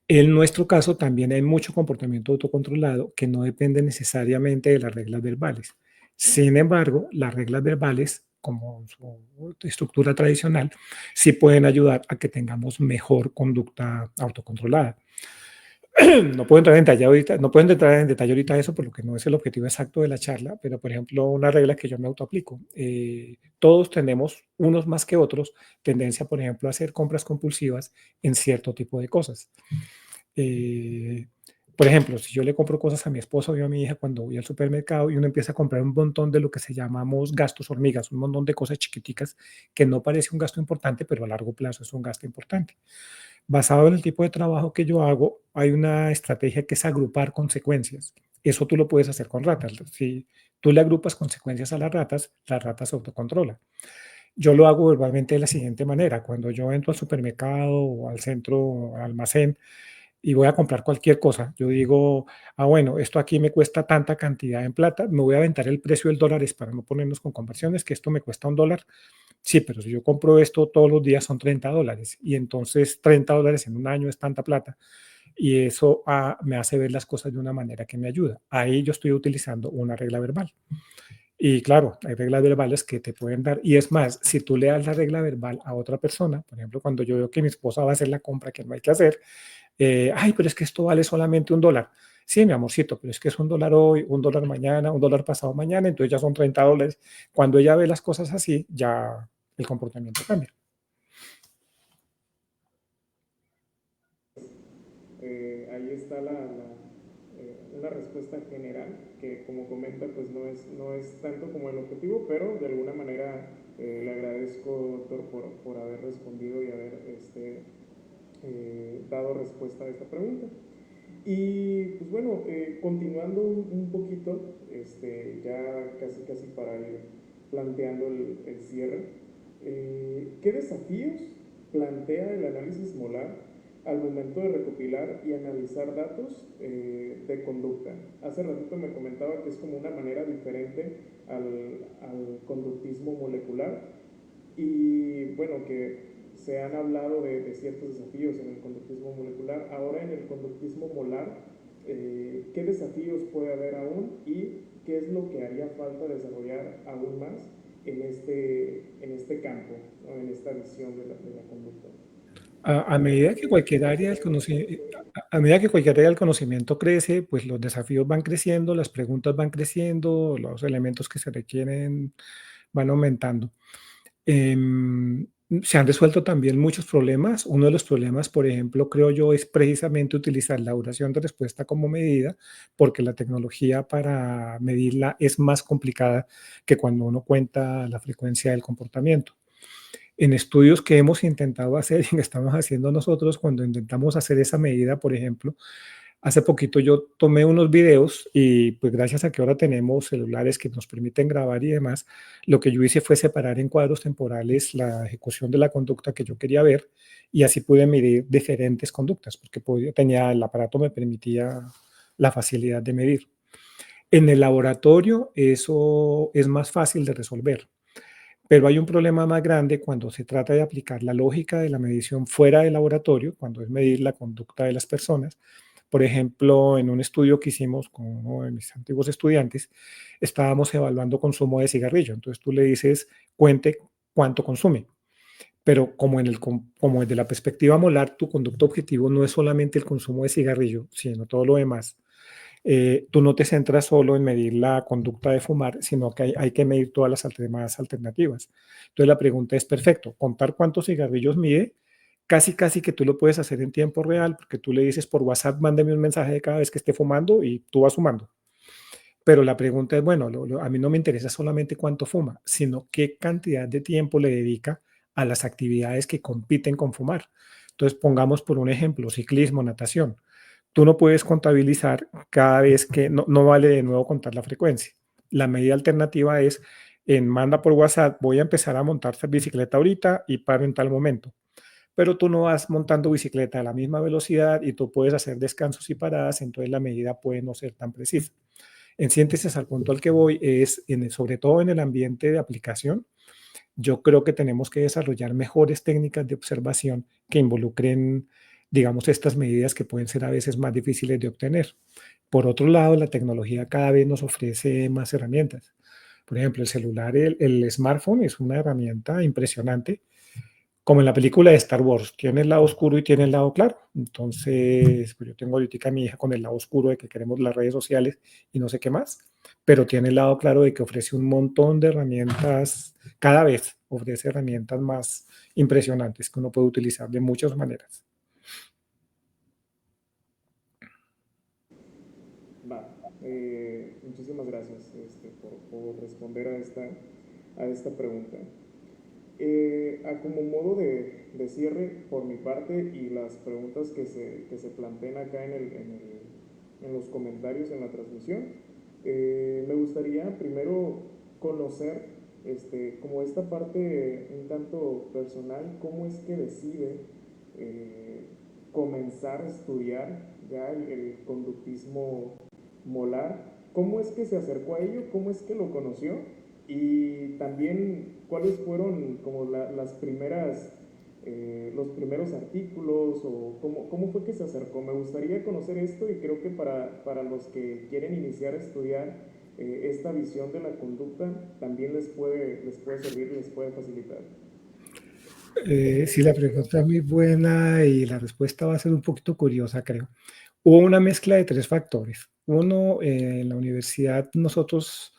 En nuestro caso también hay mucho comportamiento autocontrolado que no depende necesariamente de las reglas verbales. Sin embargo, las reglas verbales, como su estructura tradicional, sí pueden ayudar a que tengamos mejor conducta autocontrolada. No puedo entrar en detalle ahorita, no puedo entrar en detalle ahorita de eso, por lo que no es el objetivo exacto de la charla, pero por ejemplo, una regla que yo me autoaplico. Todos tenemos, unos más que otros, tendencia, por ejemplo, a hacer compras compulsivas en cierto tipo de cosas. Eh, por ejemplo, si yo le compro cosas a mi esposo o a mi hija cuando voy al supermercado y uno empieza a comprar un montón de lo que se llamamos gastos hormigas, un montón de cosas chiquiticas que no parece un gasto importante, pero a largo plazo es un gasto importante. Basado en el tipo de trabajo que yo hago, hay una estrategia que es agrupar consecuencias. Eso tú lo puedes hacer con ratas. Si tú le agrupas consecuencias a las ratas se autocontrolan. Yo lo hago verbalmente de la siguiente manera. Cuando yo entro al supermercado o al centro o al almacén y voy a comprar cualquier cosa, yo digo, bueno, esto aquí me cuesta tanta cantidad en plata, me voy a aventar el precio del dólar para no ponernos con conversiones, que esto me cuesta $1. Sí, pero si yo compro esto todos los días son $30 y entonces $30 en un año es tanta plata y eso me hace ver las cosas de una manera que me ayuda. Ahí yo estoy utilizando una regla verbal. Y claro, hay reglas verbales que te pueden dar. Y es más, si tú le das la regla verbal a otra persona, por ejemplo, cuando yo veo que mi esposa va a hacer la compra que no hay que hacer, ay, pero es que esto vale solamente $1. Sí, mi amorcito, pero es que es $1 hoy, $1 mañana, $1 pasado mañana, entonces ya son $30. Cuando ella ve las cosas así, ya el comportamiento cambia. Ahí está una respuesta general que, como comenta, pues no es tanto como el objetivo, pero de alguna manera le agradezco, doctor, por haber respondido y haber dado respuesta a esta pregunta. Y pues bueno, continuando un poquito, ya casi para ir planteando el cierre, ¿qué desafíos plantea el análisis molar al momento de recopilar y analizar datos de conducta? Hace ratito me comentaba que es como una manera diferente al conductismo molecular y bueno, que se han hablado de ciertos desafíos en el conductismo molecular. Ahora en el conductismo molar, ¿qué desafíos puede haber aún y qué es lo que haría falta desarrollar aún más en este campo, ¿no? En esta visión de la conducta? A medida que cualquier área del conocimiento, a medida que cualquier área del conocimiento crece, pues los desafíos van creciendo, las preguntas van creciendo, los elementos que se requieren van aumentando. Se han resuelto también muchos problemas. Uno de los problemas, por ejemplo, creo yo, es precisamente utilizar la duración de respuesta como medida, porque la tecnología para medirla es más complicada que cuando uno cuenta la frecuencia del comportamiento. En estudios que hemos intentado hacer y que estamos haciendo nosotros, cuando intentamos hacer esa medida, por ejemplo, hace poquito yo tomé unos videos y pues gracias a que ahora tenemos celulares que nos permiten grabar y demás, lo que yo hice fue separar en cuadros temporales la ejecución de la conducta que yo quería ver y así pude medir diferentes conductas porque el aparato me permitía la facilidad de medir. En el laboratorio eso es más fácil de resolver. Pero hay un problema más grande cuando se trata de aplicar la lógica de la medición fuera del laboratorio, cuando es medir la conducta de las personas. Por ejemplo, en un estudio que hicimos con uno de mis antiguos estudiantes, estábamos evaluando consumo de cigarrillo. Entonces tú le dices, cuente cuánto consume. Pero como desde la perspectiva molar, tu conducta objetivo no es solamente el consumo de cigarrillo, sino todo lo demás. Tú no te centras solo en medir la conducta de fumar, sino que hay que medir todas las demás alternativas. Entonces la pregunta es, perfecto, contar cuántos cigarrillos mide, casi que tú lo puedes hacer en tiempo real, porque tú le dices por WhatsApp, mándame un mensaje de cada vez que esté fumando y tú vas sumando. Pero la pregunta es, bueno, a mí no me interesa solamente cuánto fuma, sino qué cantidad de tiempo le dedica a las actividades que compiten con fumar. Entonces, pongamos por un ejemplo, ciclismo, natación. Tú no puedes contabilizar cada vez que no vale de nuevo contar la frecuencia. La medida alternativa es manda por WhatsApp, voy a empezar a montar bicicleta ahorita y paro en tal momento. Pero tú no vas montando bicicleta a la misma velocidad y tú puedes hacer descansos y paradas, entonces la medida puede no ser tan precisa. En síntesis, al punto al que voy es, sobre todo en el ambiente de aplicación, yo creo que tenemos que desarrollar mejores técnicas de observación que involucren, digamos, estas medidas que pueden ser a veces más difíciles de obtener. Por otro lado, la tecnología cada vez nos ofrece más herramientas. Por ejemplo, el celular, el smartphone es una herramienta impresionante, como en la película de Star Wars, tiene el lado oscuro y tiene el lado claro. Entonces, pues yo tengo ahorita a mi hija con el lado oscuro de que queremos las redes sociales y no sé qué más, pero tiene el lado claro de que ofrece un montón de herramientas, cada vez ofrece herramientas más impresionantes que uno puede utilizar de muchas maneras. Va, muchísimas gracias por responder a esta pregunta. Como modo de cierre por mi parte y las preguntas que se plantean acá en los comentarios en la transmisión, me gustaría primero conocer como esta parte un tanto personal, cómo es que decide comenzar a estudiar ya el conductismo molar, cómo es que se acercó a ello, cómo es que lo conoció y también cuáles fueron como las primeras, los primeros artículos o cómo fue que se acercó. Me gustaría conocer esto y creo que para los que quieren iniciar a estudiar esta visión de la conducta también les puede servir, les puede facilitar. Sí, la pregunta es muy buena y la respuesta va a ser un poquito curiosa, creo. Hubo una mezcla de tres factores. Uno, en la universidad nosotros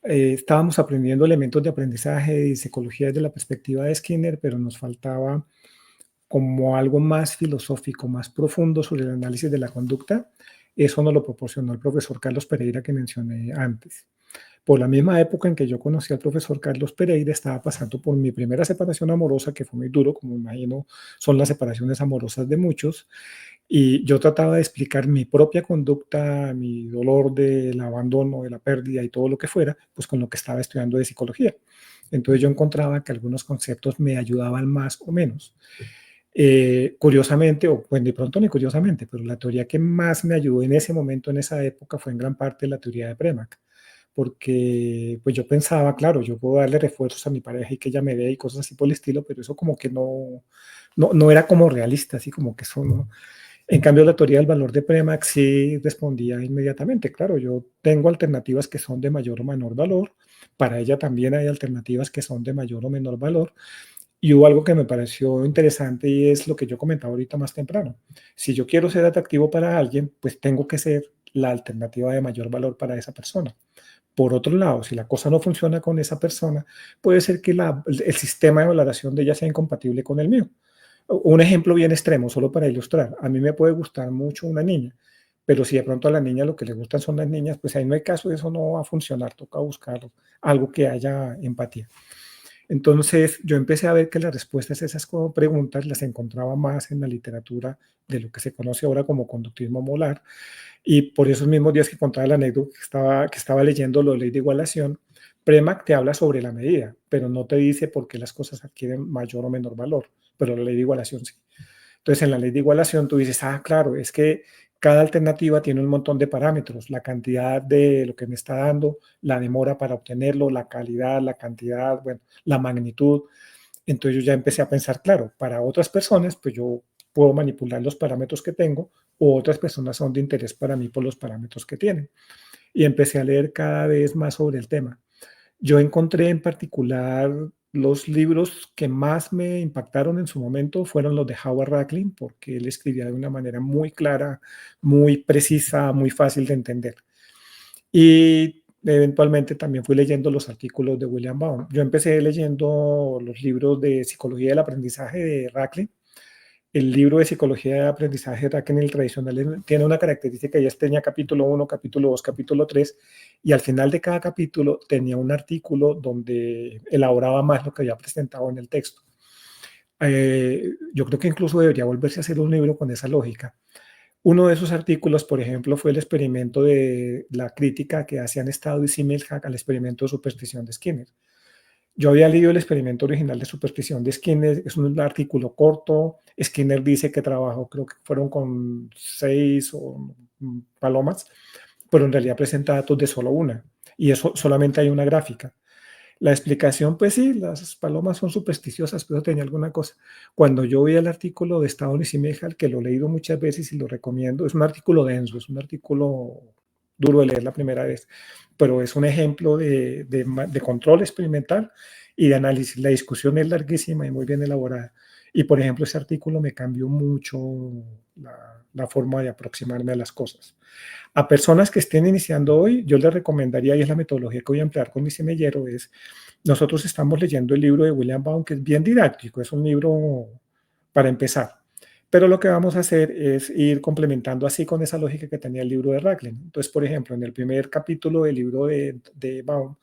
estábamos aprendiendo elementos de aprendizaje y psicología desde la perspectiva de Skinner, pero nos faltaba como algo más filosófico, más profundo sobre el análisis de la conducta. Eso nos lo proporcionó el profesor Carlos Pereira que mencioné antes. Por la misma época en que yo conocí al profesor Carlos Pereira, estaba pasando por mi primera separación amorosa, que fue muy duro, como imagino son las separaciones amorosas de muchos, y yo trataba de explicar mi propia conducta, mi dolor del abandono, de la pérdida y todo lo que fuera, pues con lo que estaba estudiando de psicología. Entonces yo encontraba que algunos conceptos me ayudaban más o menos. Curiosamente, o pues de pronto ni curiosamente, pero la teoría que más me ayudó en ese momento, en esa época, fue en gran parte la teoría de Premack, porque pues yo pensaba, claro, yo puedo darle refuerzos a mi pareja y que ella me dé y cosas así por el estilo, pero eso como que no era como realista, así como que eso no. En cambio, la teoría del valor de Premack sí respondía inmediatamente, claro, yo tengo alternativas que son de mayor o menor valor, para ella también hay alternativas que son de mayor o menor valor, y hubo algo que me pareció interesante y es lo que yo comentaba ahorita más temprano. Si yo quiero ser atractivo para alguien, pues tengo que ser la alternativa de mayor valor para esa persona. Por otro lado, si la cosa no funciona con esa persona, puede ser que el sistema de valoración de ella sea incompatible con el mío. Un ejemplo bien extremo, solo para ilustrar. A mí me puede gustar mucho una niña, pero si de pronto a la niña lo que le gustan son las niñas, pues ahí no hay caso, eso no va a funcionar, toca buscar algo que haya empatía. Entonces yo empecé a ver que las respuestas a esas preguntas las encontraba más en la literatura de lo que se conoce ahora como conductismo molar, y por esos mismos días que contaba la anécdota que estaba leyendo la ley de igualación, Premack te habla sobre la medida, pero no te dice por qué las cosas adquieren mayor o menor valor, pero la ley de igualación sí. Entonces, en la ley de igualación tú dices, claro, es que cada alternativa tiene un montón de parámetros, la cantidad de lo que me está dando, la demora para obtenerlo, la calidad, la cantidad, bueno, la magnitud. Entonces yo ya empecé a pensar, claro, para otras personas, pues yo puedo manipular los parámetros que tengo, o otras personas son de interés para mí por los parámetros que tienen. Y empecé a leer cada vez más sobre el tema. Yo encontré en particular los libros que más me impactaron en su momento fueron los de Howard Racklin, porque él escribía de una manera muy clara, muy precisa, muy fácil de entender. Y eventualmente también fui leyendo los artículos de William Baum. Yo empecé leyendo los libros de psicología del aprendizaje de Racklin. El libro de psicología de aprendizaje de Racklin, el tradicional, tiene una característica, y es tenía capítulo 1, capítulo 2, capítulo 3, y al final de cada capítulo tenía un artículo donde elaboraba más lo que había presentado en el texto. Yo creo que incluso debería volverse a hacer un libro con esa lógica. Uno de esos artículos, por ejemplo, fue el experimento de la crítica que hacían Estado y Simmelhack al experimento de superstición de Skinner. Yo había leído el experimento original de superstición de Skinner, es un artículo corto. Skinner dice que trabajó, creo que fueron con 6 palomas, pero en realidad presenta datos de solo una, y eso solamente hay una gráfica. La explicación, pues sí, las palomas son supersticiosas, pero tenía alguna cosa. Cuando yo vi el artículo de Staunis y Mejal, que lo he leído muchas veces y lo recomiendo, es un artículo denso, es un artículo duro de leer la primera vez, pero es un ejemplo de control experimental y de análisis. La discusión es larguísima y muy bien elaborada. Y, por ejemplo, ese artículo me cambió mucho la forma de aproximarme a las cosas. A personas que estén iniciando hoy, yo les recomendaría, y es la metodología que voy a emplear con mi semillero, es, nosotros estamos leyendo el libro de William Baum, que es bien didáctico, es un libro para empezar. Pero lo que vamos a hacer es ir complementando así con esa lógica que tenía el libro de Raglan. Entonces, por ejemplo, en el primer capítulo del libro de Baum,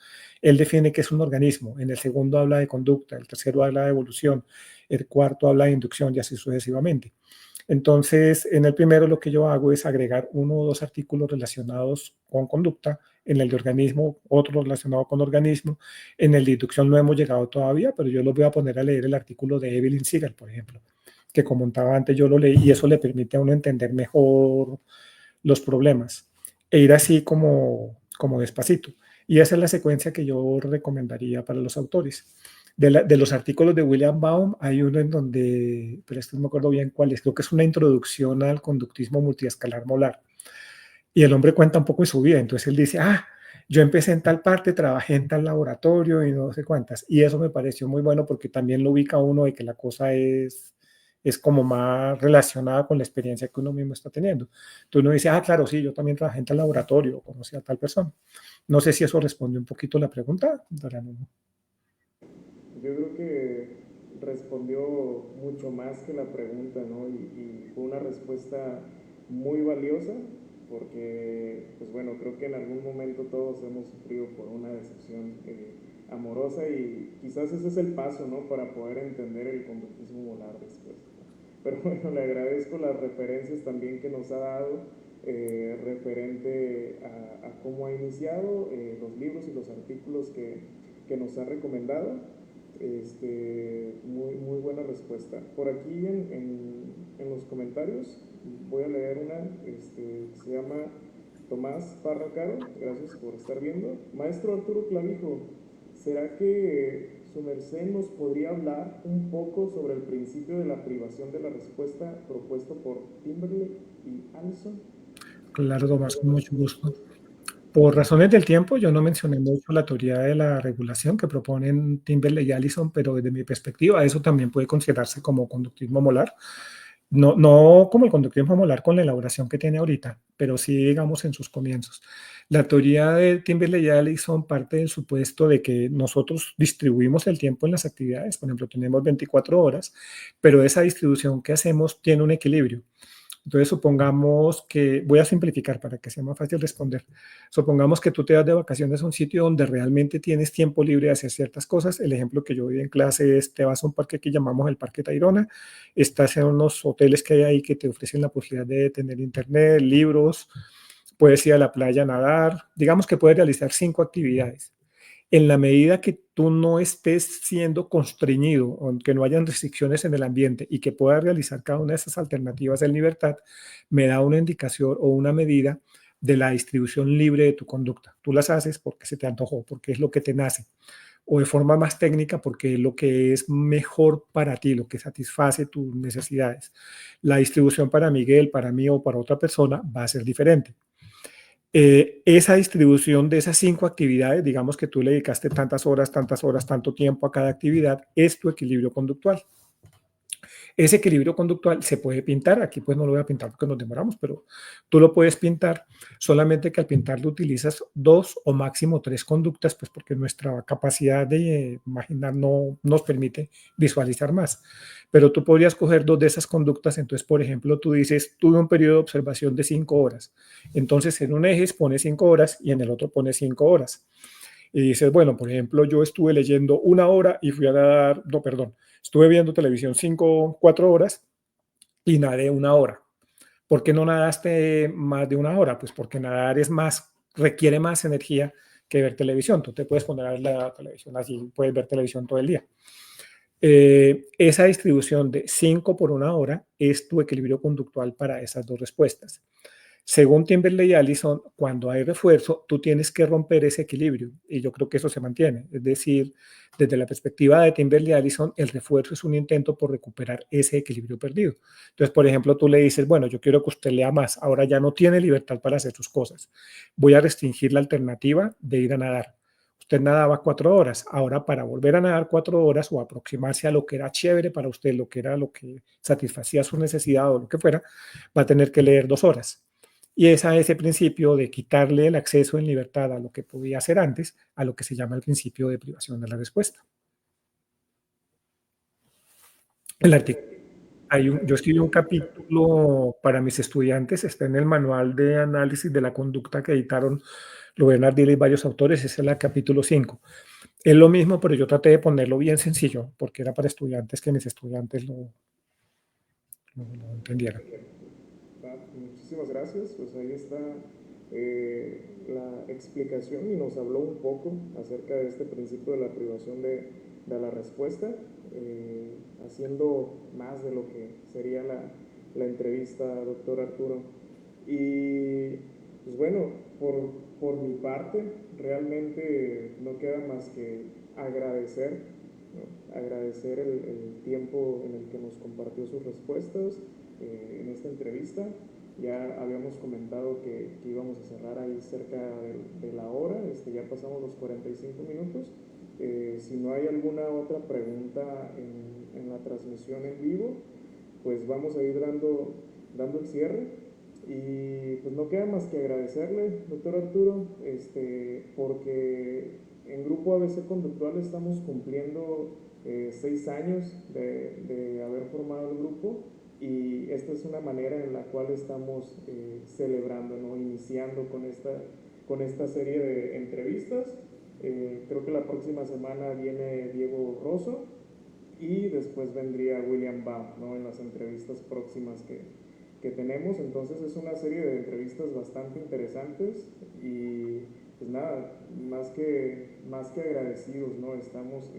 él define que es un organismo. En el segundo habla de conducta, el tercero habla de evolución, el cuarto habla de inducción y así sucesivamente. Entonces, en el primero lo que yo hago es agregar 1 o 2 artículos relacionados con conducta, en el de organismo, otro relacionado con organismo, en el de inducción no hemos llegado todavía, pero yo los voy a poner a leer el artículo de Evelyn Segal, por ejemplo, que comentaba antes, yo lo leí y eso le permite a uno entender mejor los problemas e ir así como despacito. Y esa es la secuencia que yo recomendaría para los autores. De los artículos de William Baum, hay uno en donde, pero no me acuerdo bien cuál es, creo que es una introducción al conductismo multiescalar molar. Y el hombre cuenta un poco de su vida, entonces él dice, yo empecé en tal parte, trabajé en tal laboratorio y no sé cuántas. Y eso me pareció muy bueno porque también lo ubica uno de que la cosa es como más relacionada con la experiencia que uno mismo está teniendo. Entonces uno dice, claro, sí, yo también trabajé en tal laboratorio, conocí a tal persona. No sé si eso responde un poquito la pregunta. Yo creo que respondió mucho más que la pregunta, ¿no? Y fue una respuesta muy valiosa porque, pues bueno, creo que en algún momento todos hemos sufrido por una decepción amorosa y quizás ese es el paso, ¿no? Para poder entender el conductismo molar después. Pero bueno, le agradezco las referencias también que nos ha dado referente a cómo ha iniciado, los libros y los artículos que nos ha recomendado. Muy buena respuesta. Por aquí en los comentarios voy a leer una que se llama Tomás Parra Caro, gracias por estar viendo. Maestro Arturo Clavijo, ¿será que su merced nos podría hablar un poco sobre el principio de la privación de la respuesta propuesto por Timberlake y Allison? Claro, Tomás, con mucho gusto. Por razones del tiempo, yo no mencioné mucho la teoría de la regulación que proponen Timberlake y Allison, pero desde mi perspectiva eso también puede considerarse como conductismo molar. No como el conductismo molar con la elaboración que tiene ahorita, pero sí, digamos, en sus comienzos. La teoría de Timberlake y Allison parte del supuesto de que nosotros distribuimos el tiempo en las actividades. Por ejemplo, tenemos 24 horas, pero esa distribución que hacemos tiene un equilibrio. Entonces, supongamos que, voy a simplificar para que sea más fácil responder. Supongamos que tú te vas de vacaciones a un sitio donde realmente tienes tiempo libre de hacer ciertas cosas. El ejemplo que yo vi en clase es, te vas a un parque que llamamos el Parque Tayrona, estás en unos hoteles que hay ahí que te ofrecen la posibilidad de tener internet, libros, puedes ir a la playa a nadar. Digamos que puedes realizar 5 actividades. En la medida que tú no estés siendo constreñido o que no hayan restricciones en el ambiente y que puedas realizar cada una de esas alternativas en libertad, me da una indicación o una medida de la distribución libre de tu conducta. Tú las haces porque se te antojó, porque es lo que te nace, o de forma más técnica porque es lo que es mejor para ti, lo que satisface tus necesidades. La distribución para Miguel, para mí o para otra persona va a ser diferente. Esa distribución de esas 5 actividades, digamos que tú le dedicaste tantas horas, tanto tiempo a cada actividad, es tu equilibrio conductual. Ese equilibrio conductual se puede pintar, aquí pues no lo voy a pintar porque nos demoramos, pero tú lo puedes pintar, solamente que al pintarlo utilizas 2 o máximo 3 conductas, pues porque nuestra capacidad de imaginar no nos permite visualizar más. Pero tú podrías coger 2 de esas conductas, entonces por ejemplo tú dices, tuve un periodo de observación de 5 horas, entonces en un eje pones 5 horas y en el otro pones 5 horas. Y dices, bueno, por ejemplo, yo estuve leyendo 1 hora y fui a dar, no, perdón, estuve viendo televisión 4 horas y nadé 1 hora. ¿Por qué no nadaste más de 1 hora? Pues porque nadar es más, requiere más energía que ver televisión. Tú te puedes poner a ver la televisión así, puedes ver televisión todo el día. Esa distribución de 5 por 1 hora es tu equilibrio conductual para esas 2 respuestas. Según Timberlake y Allison, cuando hay refuerzo, tú tienes que romper ese equilibrio y yo creo que eso se mantiene. Es decir, desde la perspectiva de Timberlake y Allison, el refuerzo es un intento por recuperar ese equilibrio perdido. Entonces, por ejemplo, tú le dices, bueno, yo quiero que usted lea más, ahora ya no tiene libertad para hacer sus cosas. Voy a restringir la alternativa de ir a nadar. Usted nadaba 4 horas, ahora para volver a nadar 4 horas o aproximarse a lo que era chévere para usted, lo que era lo que satisfacía su necesidad o lo que fuera, va a tener que leer 2 horas. Y es a ese principio de quitarle el acceso en libertad a lo que podía hacer antes, a lo que se llama el principio de privación de la respuesta. El artículo, yo escribí un capítulo para mis estudiantes, está en el manual de análisis de la conducta que editaron Rubén Ardila y varios autores, ese es el capítulo 5. Es lo mismo, pero yo traté de ponerlo bien sencillo, porque era para estudiantes, que mis estudiantes lo entendieran. Muchísimas gracias, pues ahí está la explicación y nos habló un poco acerca de este principio de la privación de la respuesta, haciendo más de lo que sería la entrevista, doctor Arturo. Y pues bueno, por mi parte, realmente no queda más que agradecer, ¿no? Agradecer el tiempo en el que nos compartió sus respuestas en esta entrevista. Ya habíamos comentado que íbamos a cerrar ahí cerca de la hora, ya pasamos los 45 minutos. Si no hay alguna otra pregunta en la transmisión en vivo, pues vamos a ir dando el cierre. Y pues no queda más que agradecerle, doctor Arturo, porque en Grupo ABC Conductual estamos cumpliendo 6 años de haber formado el grupo, y esta es una manera en la cual estamos celebrando, ¿no? Iniciando con esta serie de entrevistas. Creo que la próxima semana viene Diego Rosso y después vendría William Baum, ¿no? En las entrevistas próximas que tenemos. Entonces es una serie de entrevistas bastante interesantes y pues nada, más que agradecidos, ¿no? Estamos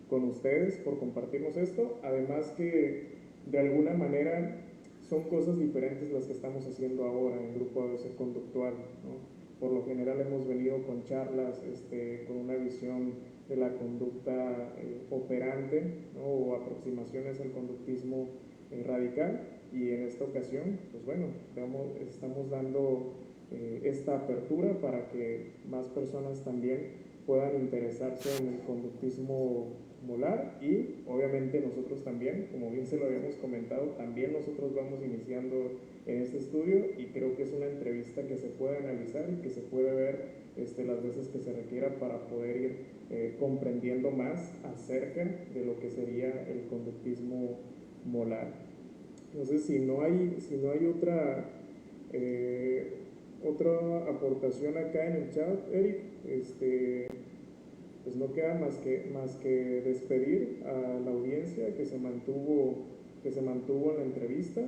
con ustedes por compartirnos esto, además que de alguna manera son cosas diferentes las que estamos haciendo ahora en Grupo ABC Conductual, ¿no? Por lo general hemos venido con charlas con una visión de la conducta operante, ¿no? O aproximaciones al conductismo radical, y en esta ocasión, pues bueno, estamos dando esta apertura para que más personas también puedan interesarse en el conductismo molar, y obviamente nosotros también, como bien se lo habíamos comentado, también nosotros vamos iniciando en este estudio, y creo que es una entrevista que se puede analizar y que se puede ver las veces que se requiera para poder ir comprendiendo más acerca de lo que sería el conductismo molar. Entonces, si no hay otra aportación acá en el chat, Eric, pues no queda más que despedir a la audiencia que se mantuvo en la entrevista,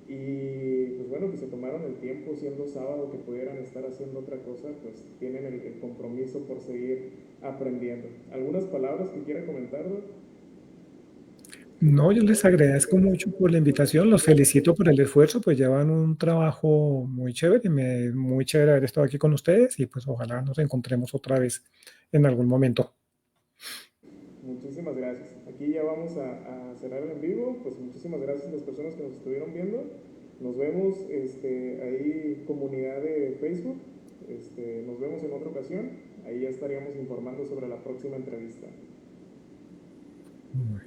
y pues bueno, que se tomaron el tiempo, siendo sábado, que pudieran estar haciendo otra cosa, pues tienen el compromiso por seguir aprendiendo. ¿Algunas palabras que quiera comentar, Doc? No, yo les agradezco mucho por la invitación, los felicito por el esfuerzo, pues llevan un trabajo muy chévere, muy chévere haber estado aquí con ustedes, y pues ojalá nos encontremos otra vez en algún momento. Muchísimas gracias. Aquí ya vamos a cerrar el en vivo. Pues muchísimas gracias a las personas que nos estuvieron viendo. Nos vemos ahí, comunidad de Facebook. Nos vemos en otra ocasión. Ahí ya estaríamos informando sobre la próxima entrevista. Muy bien.